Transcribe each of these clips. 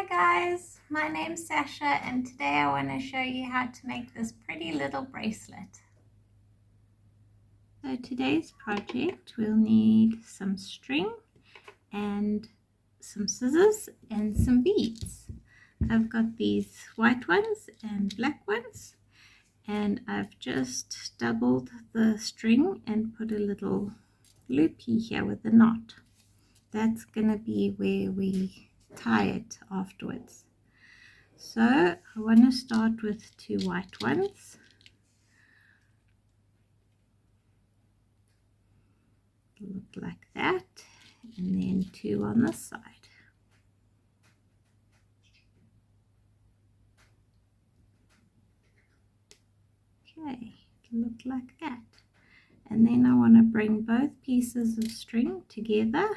Hi guys, my name's Sasha and today I want to show you how to make this pretty little bracelet. So today's project we'll need some string and some scissors and some beads. I've got these white ones and black ones and I've just doubled the string and put a little loopy here with a knot. That's going to be where we tie it afterwards. So I want to start with two white ones. Look like that, and then two on this side. Okay, look like that. And then I want to bring both pieces of string together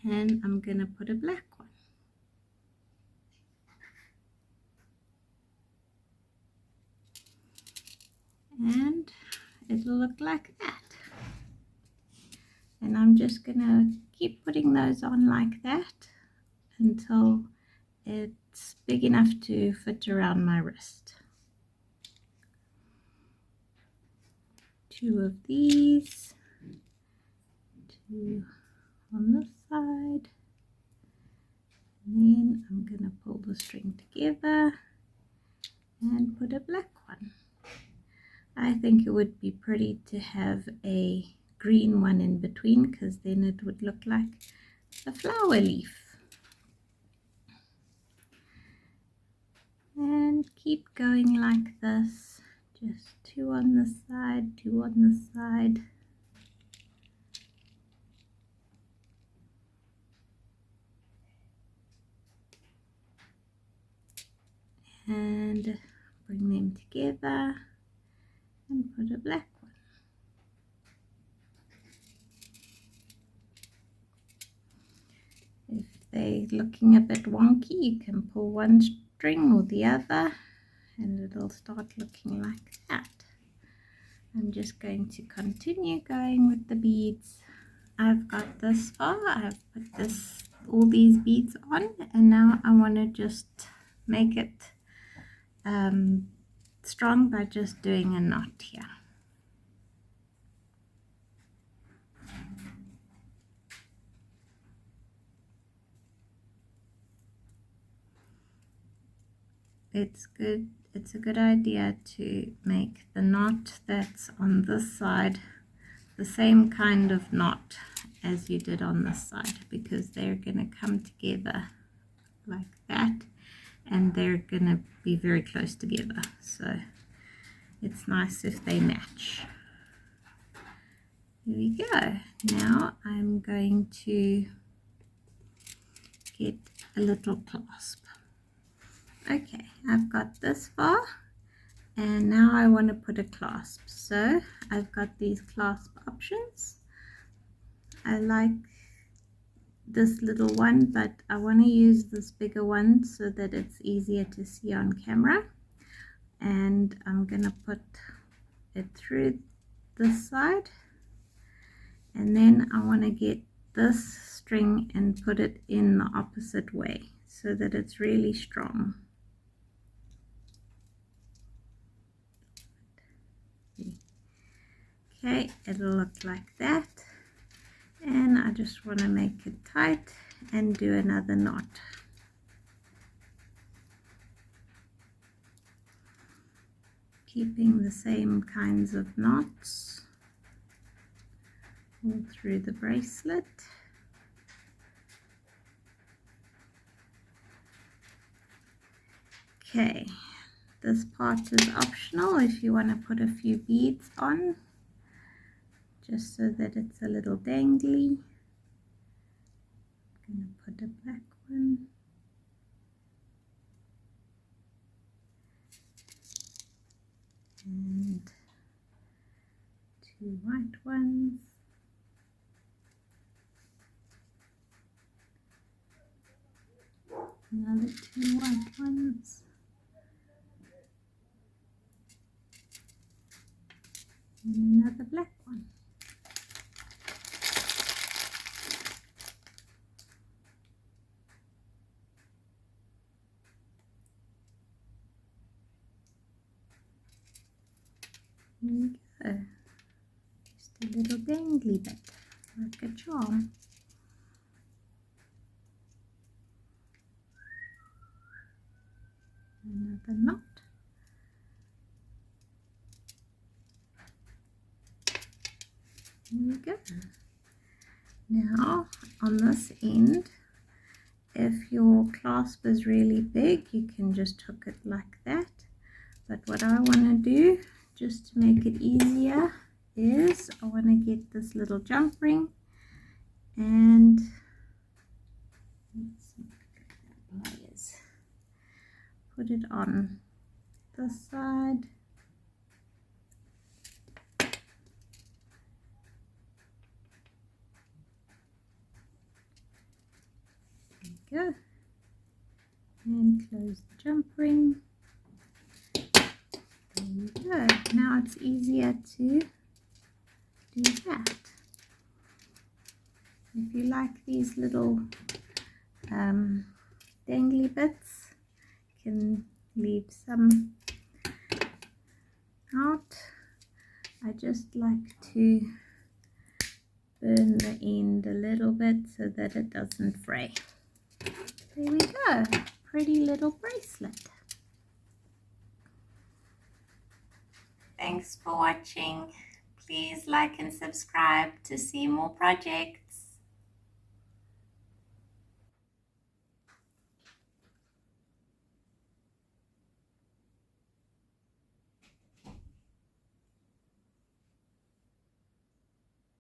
and I'm going to put a black one. And it'll look like that. And I'm just going to keep putting those on like that until it's big enough to fit around my wrist. Two of these, two on this side, and then I'm going to pull the string together and put a black one. I think it would be pretty to have a green one in between because then it would look like a flower leaf. And keep going like this, just two on this side, two on this side. And bring them together and put a black one. If they're looking a bit wonky, you can pull one string or the other and it'll start looking like that. I'm just going to continue going with the beads. I've got this far, I've put all these beads on, and now I want to just make it strong by just doing a knot here. It's a good idea to make the knot that's on this side the same kind of knot as you did on this side, because they're going to come together like that and they're going to be very close together, so it's nice if they match. Here we go. Now I'm going to get a little clasp. Okay, I've got this far and now I want to put a clasp. So I've got these clasp options. I like this little one, but I want to use this bigger one so that it's easier to see on camera. And I'm going to put it through this side, and then I want to get this string and put it in the opposite way so that it's really strong. Okay, it'll look like that, and I just want to make it tight and do another knot. Keeping the same kinds of knots all through the bracelet. Okay, this part is optional if you want to put a few beads on, just so that it's a little dangly. I'm going to put a black one. And two white ones. Another two white ones. And another black one. we go. Just a little dangly bit, like a charm. Another knot. There we go. Now on this end, if your clasp is really big, you can just hook it like that. But what I want to do, just to make it easier, is I want to get this little jump ring and pliers. Put it on this side. There we go. And close the jump ring. There you go. Now it's easier to do that. If you like these little dangly bits, you can leave some out. I just like to burn the end a little bit so that it doesn't fray. There we go. Pretty little bracelet. Thanks for watching. Please like and subscribe to see more projects.